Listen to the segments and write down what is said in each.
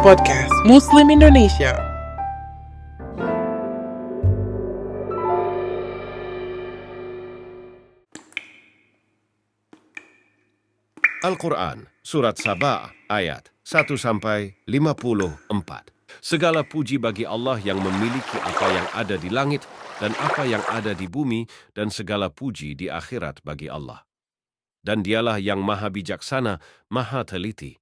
Podcast Muslim Indonesia. Al-Quran, Surat Saba, ayat 1-54. Segala puji bagi Allah yang memiliki apa yang ada di langit dan apa yang ada di bumi, dan segala puji di akhirat bagi Allah. Dan dialah yang maha bijaksana, maha teliti.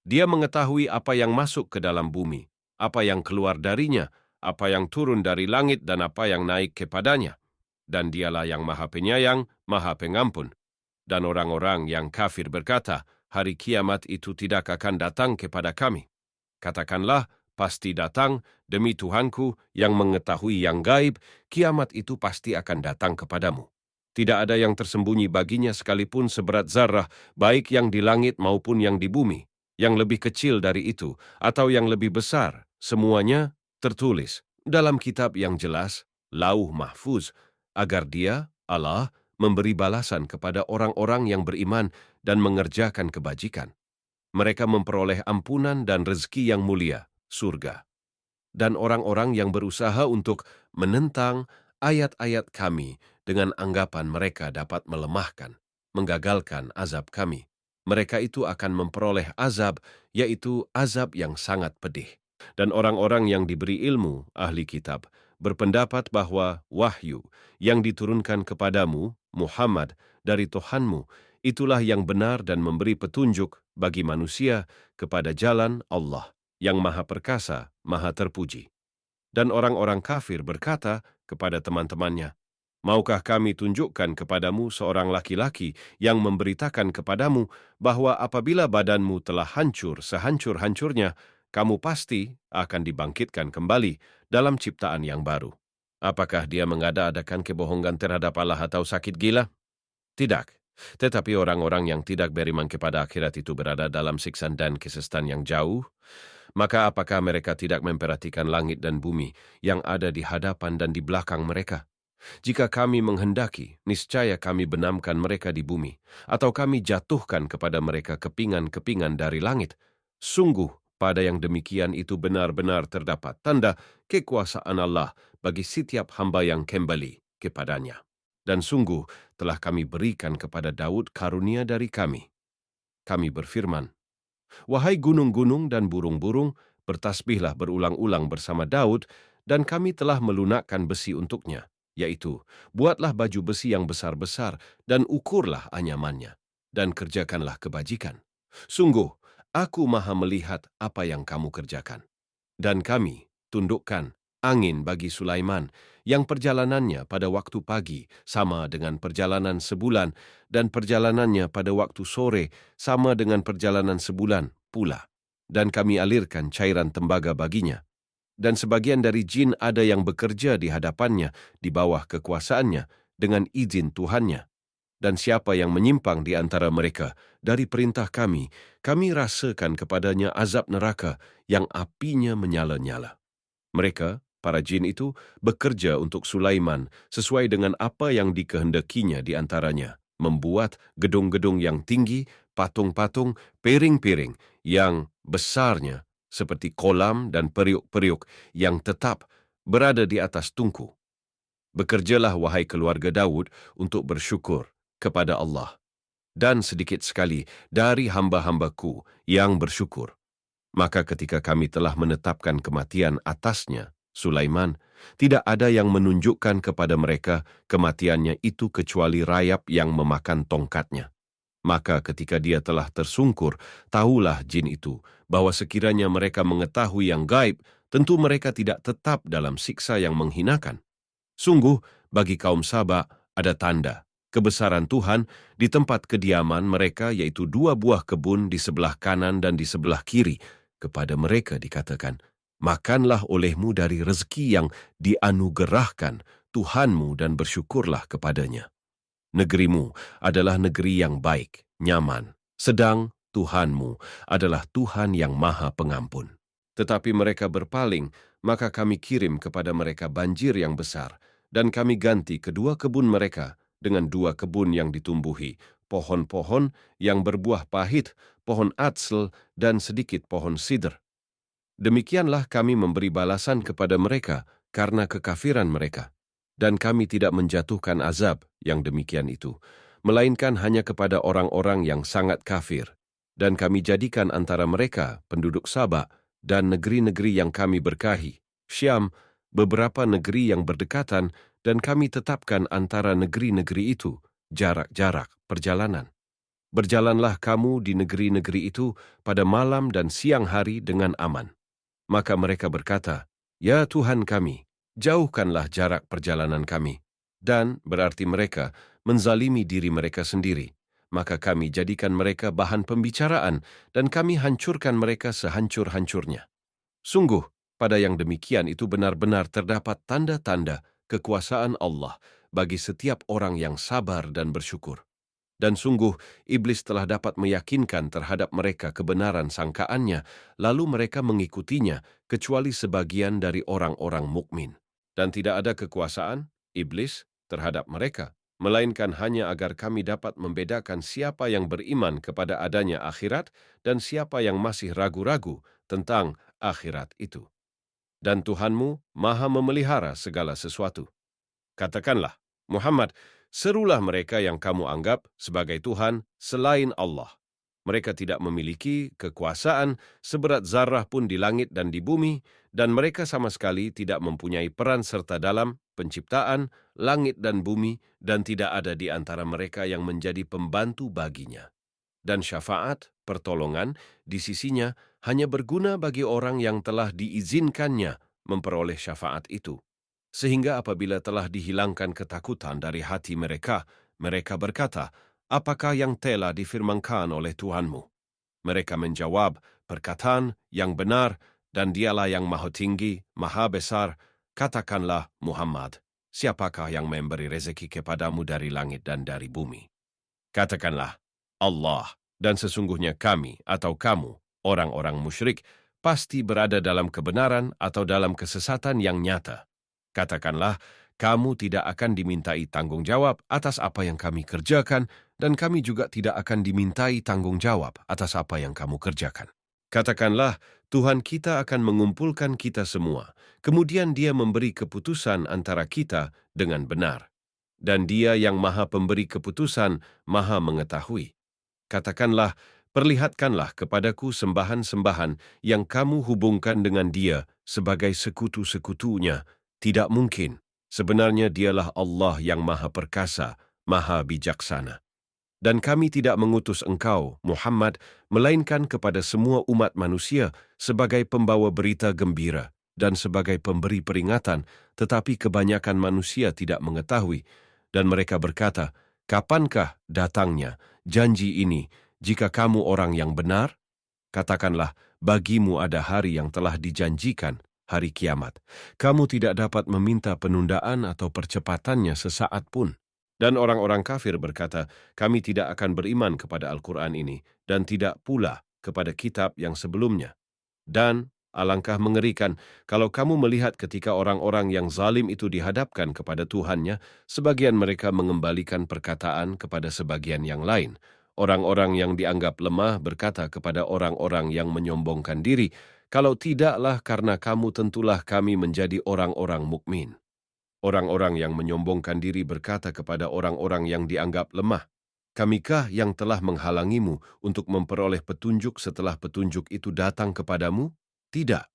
Dia mengetahui apa yang masuk ke dalam bumi, apa yang keluar darinya, apa yang turun dari langit dan apa yang naik kepadanya. Dan dialah yang maha penyayang, maha pengampun. Dan orang-orang yang kafir berkata, hari kiamat itu tidak akan datang kepada kami. Katakanlah, pasti datang, demi Tuhanku yang mengetahui yang gaib, kiamat itu pasti akan datang kepadamu. Tidak ada yang tersembunyi baginya sekalipun seberat zarah, baik yang di langit maupun yang di bumi, yang lebih kecil dari itu, atau yang lebih besar, semuanya tertulis dalam kitab yang jelas, Lauh Mahfuz, agar Dia, Allah, memberi balasan kepada orang-orang yang beriman dan mengerjakan kebajikan. Mereka memperoleh ampunan dan rezeki yang mulia, surga. Dan orang-orang yang berusaha untuk menentang ayat-ayat kami dengan anggapan mereka dapat melemahkan, menggagalkan azab kami, mereka itu akan memperoleh azab, yaitu azab yang sangat pedih. Dan orang-orang yang diberi ilmu, ahli kitab, berpendapat bahwa wahyu yang diturunkan kepadamu, Muhammad, dari Tuhanmu, itulah yang benar dan memberi petunjuk bagi manusia kepada jalan Allah, yang maha perkasa, maha terpuji. Dan orang-orang kafir berkata kepada teman-temannya, maukah kami tunjukkan kepadamu seorang laki-laki yang memberitakan kepadamu bahwa apabila badanmu telah hancur sehancur-hancurnya, kamu pasti akan dibangkitkan kembali dalam ciptaan yang baru. Apakah dia mengada-adakan kebohongan terhadap Allah atau sakit gila? Tidak. Tetapi orang-orang yang tidak beriman kepada akhirat itu berada dalam siksaan dan kesesatan yang jauh. Maka apakah mereka tidak memperhatikan langit dan bumi yang ada di hadapan dan di belakang mereka? Jika kami menghendaki, niscaya kami benamkan mereka di bumi, atau kami jatuhkan kepada mereka kepingan-kepingan dari langit. Sungguh, pada yang demikian itu benar-benar terdapat tanda kekuasaan Allah bagi setiap hamba yang kembali kepadanya. Dan sungguh, telah kami berikan kepada Daud karunia dari kami. Kami berfirman, wahai gunung-gunung dan burung-burung, bertasbihlah berulang-ulang bersama Daud, dan kami telah melunakkan besi untuknya, yaitu, buatlah baju besi yang besar-besar, dan ukurlah anyamannya, dan kerjakanlah kebajikan. Sungguh, aku maha melihat apa yang kamu kerjakan. Dan kami tundukkan angin bagi Sulaiman, yang perjalanannya pada waktu pagi sama dengan perjalanan sebulan, dan perjalanannya pada waktu sore sama dengan perjalanan sebulan pula. Dan kami alirkan cairan tembaga baginya. Dan sebagian dari jin ada yang bekerja di hadapannya, di bawah kekuasaannya, dengan izin Tuhannya. Dan siapa yang menyimpang di antara mereka dari perintah kami rasakan kepadanya azab neraka yang apinya menyala-nyala. Mereka, para jin itu, bekerja untuk Sulaiman sesuai dengan apa yang dikehendakinya di antaranya, membuat gedung-gedung yang tinggi, patung-patung, piring-piring yang besarnya seperti kolam dan periuk-periuk yang tetap berada di atas tungku. Bekerjalah, wahai keluarga Daud, untuk bersyukur kepada Allah, dan sedikit sekali dari hamba-hambaku yang bersyukur. Maka ketika kami telah menetapkan kematian atasnya, Sulaiman, tidak ada yang menunjukkan kepada mereka kematiannya itu kecuali rayap yang memakan tongkatnya. Maka ketika dia telah tersungkur, tahulah jin itu bahwa sekiranya mereka mengetahui yang gaib, tentu mereka tidak tetap dalam siksa yang menghinakan. Sungguh, bagi kaum Saba ada tanda kebesaran Tuhan di tempat kediaman mereka, yaitu 2 buah kebun di sebelah kanan dan di sebelah kiri. Kepada mereka dikatakan, makanlah olehmu dari rezeki yang dianugerahkan Tuhanmu dan bersyukurlah kepadanya. Negerimu adalah negeri yang baik, nyaman, sedang Tuhanmu adalah Tuhan yang maha pengampun. Tetapi mereka berpaling, maka kami kirim kepada mereka banjir yang besar, dan kami ganti kedua kebun mereka dengan 2 kebun yang ditumbuhi, pohon-pohon yang berbuah pahit, pohon atsel, dan sedikit pohon sidr. Demikianlah kami memberi balasan kepada mereka karena kekafiran mereka. Dan kami tidak menjatuhkan azab yang demikian itu, melainkan hanya kepada orang-orang yang sangat kafir. Dan kami jadikan antara mereka penduduk Sabak dan negeri-negeri yang kami berkahi, Syam, beberapa negeri yang berdekatan, dan kami tetapkan antara negeri-negeri itu jarak-jarak perjalanan. Berjalanlah kamu di negeri-negeri itu pada malam dan siang hari dengan aman. Maka mereka berkata, "Ya Tuhan kami, jauhkanlah jarak perjalanan kami." Dan berarti mereka menzalimi diri mereka sendiri. Maka kami jadikan mereka bahan pembicaraan dan kami hancurkan mereka sehancur-hancurnya. Sungguh, pada yang demikian itu benar-benar terdapat tanda-tanda kekuasaan Allah bagi setiap orang yang sabar dan bersyukur. Dan sungguh, iblis telah dapat meyakinkan terhadap mereka kebenaran sangkaannya, lalu mereka mengikutinya, kecuali sebagian dari orang-orang mukmin. Dan tidak ada kekuasaan, iblis, terhadap mereka, melainkan hanya agar kami dapat membedakan siapa yang beriman kepada adanya akhirat dan siapa yang masih ragu-ragu tentang akhirat itu. Dan Tuhanmu maha memelihara segala sesuatu. Katakanlah, Muhammad, serulah mereka yang kamu anggap sebagai Tuhan selain Allah. Mereka tidak memiliki kekuasaan seberat zarah pun di langit dan di bumi, dan mereka sama sekali tidak mempunyai peran serta dalam penciptaan langit dan bumi, dan tidak ada di antara mereka yang menjadi pembantu baginya. Dan syafaat, pertolongan, di sisinya hanya berguna bagi orang yang telah diizinkannya memperoleh syafaat itu. Sehingga apabila telah dihilangkan ketakutan dari hati mereka, mereka berkata, "Apakah yang telah difirmankan oleh Tuhanmu?" Mereka menjawab, "Perkataan yang benar, dan dialah yang maha tinggi, maha besar. Katakanlah, Muhammad, siapakah yang memberi rezeki kepadamu dari langit dan dari bumi?" Katakanlah, Allah, dan sesungguhnya kami atau kamu, orang-orang musyrik, pasti berada dalam kebenaran atau dalam kesesatan yang nyata. Katakanlah, kamu tidak akan dimintai tanggung jawab atas apa yang kami kerjakan, dan kami juga tidak akan dimintai tanggung jawab atas apa yang kamu kerjakan. Katakanlah, Tuhan kita akan mengumpulkan kita semua, kemudian Dia memberi keputusan antara kita dengan benar. Dan Dia yang maha pemberi keputusan, maha mengetahui. Katakanlah, perlihatkanlah kepadaku sembahan-sembahan yang kamu hubungkan dengan Dia sebagai sekutu-sekutunya. Tidak mungkin. Sebenarnya Dialah Allah yang maha perkasa, maha bijaksana. Dan kami tidak mengutus engkau, Muhammad, melainkan kepada semua umat manusia sebagai pembawa berita gembira dan sebagai pemberi peringatan, tetapi kebanyakan manusia tidak mengetahui. Dan mereka berkata, "Kapankah datangnya janji ini jika kamu orang yang benar?" Katakanlah, bagimu ada hari yang telah dijanjikan, hari kiamat. Kamu tidak dapat meminta penundaan atau percepatannya sesaat pun. Dan orang-orang kafir berkata, "Kami tidak akan beriman kepada Al-Quran ini, dan tidak pula kepada kitab yang sebelumnya." Dan alangkah mengerikan kalau kamu melihat ketika orang-orang yang zalim itu dihadapkan kepada Tuhannya, sebagian mereka mengembalikan perkataan kepada sebagian yang lain. Orang-orang yang dianggap lemah berkata kepada orang-orang yang menyombongkan diri, "Kalau tidaklah karena kamu, tentulah kami menjadi orang-orang mukmin." Orang-orang yang menyombongkan diri berkata kepada orang-orang yang dianggap lemah, "Kamikah yang telah menghalangimu untuk memperoleh petunjuk setelah petunjuk itu datang kepadamu? Tidak.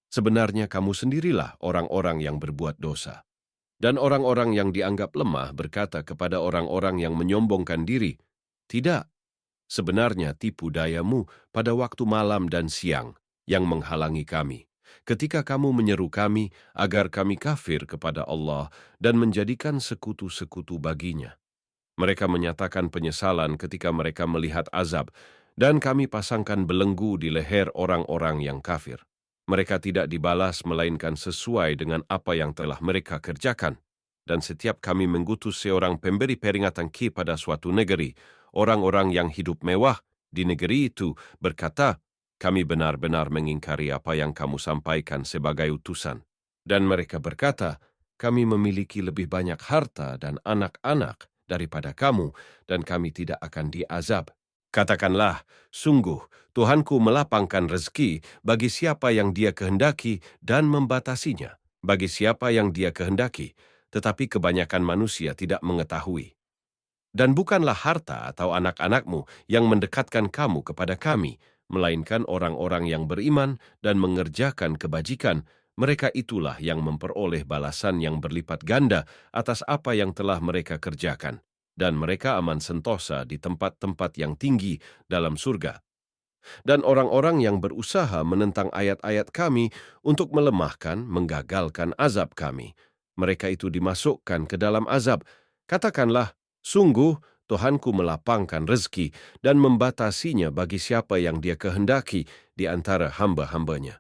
Sebenarnya kamu sendirilah orang-orang yang berbuat dosa." Dan orang-orang yang dianggap lemah berkata kepada orang-orang yang menyombongkan diri, "Tidak. Sebenarnya tipu dayamu pada waktu malam dan siang yang menghalangi kami, ketika kamu menyeru kami agar kami kafir kepada Allah dan menjadikan sekutu-sekutu baginya." Mereka menyatakan penyesalan ketika mereka melihat azab, dan kami pasangkan belenggu di leher orang-orang yang kafir. Mereka tidak dibalas melainkan sesuai dengan apa yang telah mereka kerjakan. Dan setiap kami mengutus seorang pemberi peringatan kepada suatu negeri, orang-orang yang hidup mewah di negeri itu berkata, "Kami benar-benar mengingkari apa yang kamu sampaikan sebagai utusan." Dan mereka berkata, "Kami memiliki lebih banyak harta dan anak-anak daripada kamu, dan kami tidak akan diazab." Katakanlah, sungguh Tuhanku melapangkan rezeki bagi siapa yang Dia kehendaki dan membatasinya bagi siapa yang Dia kehendaki, tetapi kebanyakan manusia tidak mengetahui. Dan bukanlah harta atau anak-anakmu yang mendekatkan kamu kepada Kami, melainkan orang-orang yang beriman dan mengerjakan kebajikan. Mereka itulah yang memperoleh balasan yang berlipat ganda atas apa yang telah mereka kerjakan, dan mereka aman sentosa di tempat-tempat yang tinggi dalam surga. Dan orang-orang yang berusaha menentang ayat-ayat Kami untuk melemahkan, menggagalkan azab Kami, mereka itu dimasukkan ke dalam azab. Katakanlah, sungguh Tuhanku melapangkan rezeki dan membatasinya bagi siapa yang Dia kehendaki di antara hamba-hambanya.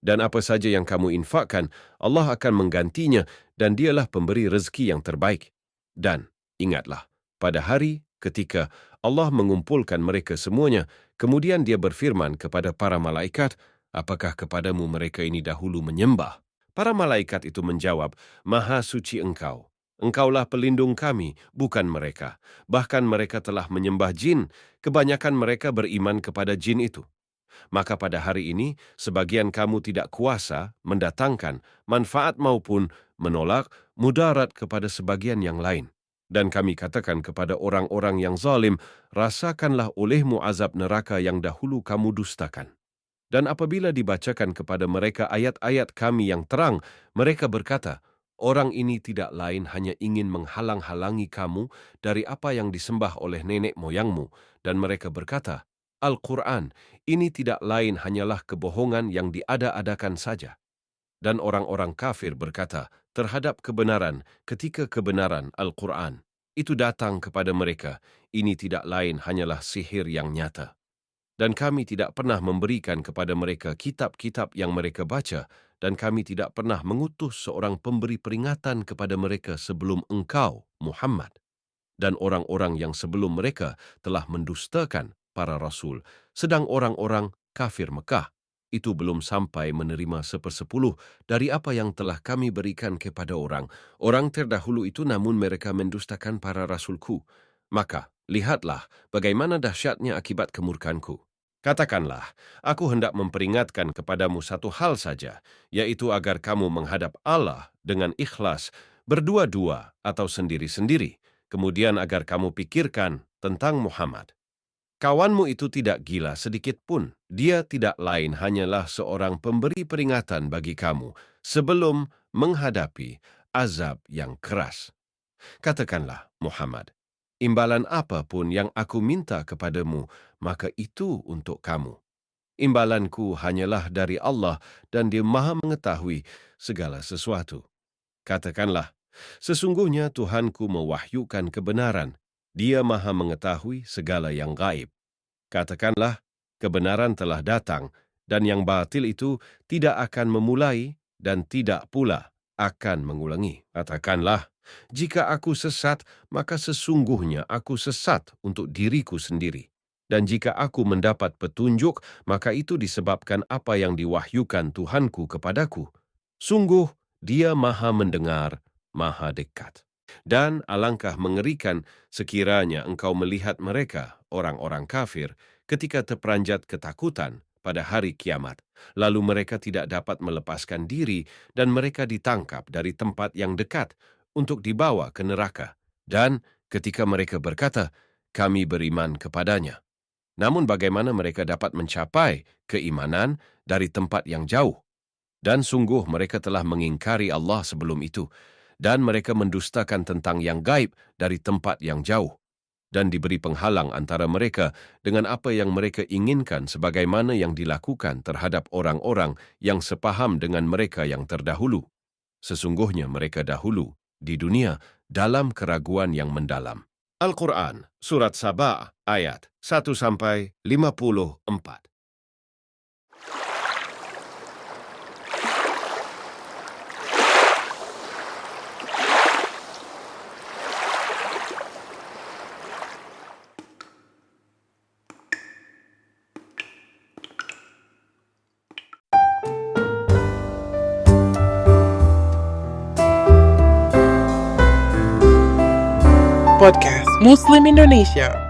Dan apa saja yang kamu infakkan, Allah akan menggantinya, dan Dialah pemberi rezeki yang terbaik. Dan ingatlah, pada hari ketika Allah mengumpulkan mereka semuanya, kemudian Dia berfirman kepada para malaikat, apakah kepadamu mereka ini dahulu menyembah? Para malaikat itu menjawab, Maha suci Engkau. Engkaulah pelindung kami, bukan mereka. Bahkan mereka telah menyembah jin, kebanyakan mereka beriman kepada jin itu. Maka pada hari ini, sebagian kamu tidak kuasa mendatangkan manfaat maupun menolak mudarat kepada sebagian yang lain. Dan kami katakan kepada orang-orang yang zalim, rasakanlah olehmu azab neraka yang dahulu kamu dustakan. Dan apabila dibacakan kepada mereka ayat-ayat Kami yang terang, mereka berkata, orang ini tidak lain hanya ingin menghalang-halangi kamu dari apa yang disembah oleh nenek moyangmu. Dan mereka berkata, Al-Quran ini tidak lain hanyalah kebohongan yang diada-adakan saja. Dan orang-orang kafir berkata terhadap kebenaran ketika kebenaran Al-Quran itu datang kepada mereka, ini tidak lain hanyalah sihir yang nyata. Dan kami tidak pernah memberikan kepada mereka kitab-kitab yang mereka baca, dan kami tidak pernah mengutus seorang pemberi peringatan kepada mereka sebelum engkau, Muhammad. Dan orang-orang yang sebelum mereka telah mendustakan para rasul, sedang orang-orang kafir Mekah itu belum sampai menerima 1/10 dari apa yang telah kami berikan kepada orang terdahulu itu, namun mereka mendustakan para rasulku. Maka, lihatlah bagaimana dahsyatnya akibat kemurkanku. Katakanlah, aku hendak memperingatkan kepadamu satu hal saja, yaitu agar kamu menghadap Allah dengan ikhlas, berdua-dua atau sendiri-sendiri, kemudian agar kamu pikirkan tentang Muhammad. Kawanmu itu tidak gila sedikit pun. Dia tidak lain hanyalah seorang pemberi peringatan bagi kamu sebelum menghadapi azab yang keras. Katakanlah, Muhammad, imbalan apapun yang aku minta kepadamu, maka itu untuk kamu. Imbalanku hanyalah dari Allah dan Dia Maha mengetahui segala sesuatu. Katakanlah, sesungguhnya Tuhanku mewahyukan kebenaran. Dia Maha mengetahui segala yang gaib. Katakanlah, kebenaran telah datang, dan yang batil itu tidak akan memulai dan tidak pula akan mengulangi. Katakanlah, jika aku sesat, maka sesungguhnya aku sesat untuk diriku sendiri. Dan jika aku mendapat petunjuk, maka itu disebabkan apa yang diwahyukan Tuhanku kepadaku. Sungguh, Dia Maha mendengar, Maha dekat. Dan alangkah mengerikan sekiranya engkau melihat mereka, orang-orang kafir, ketika terperanjat ketakutan pada hari kiamat. Lalu mereka tidak dapat melepaskan diri dan mereka ditangkap dari tempat yang dekat untuk dibawa ke neraka. Dan ketika mereka berkata, kami beriman kepadanya. Namun bagaimana mereka dapat mencapai keimanan dari tempat yang jauh? Dan sungguh mereka telah mengingkari Allah sebelum itu, dan mereka mendustakan tentang yang gaib dari tempat yang jauh, dan diberi penghalang antara mereka dengan apa yang mereka inginkan sebagaimana yang dilakukan terhadap orang-orang yang sepaham dengan mereka yang terdahulu. Sesungguhnya mereka dahulu di dunia dalam keraguan yang mendalam. Al-Quran, Surat Saba, ayat 1-54. Podcast Muslim Indonesia.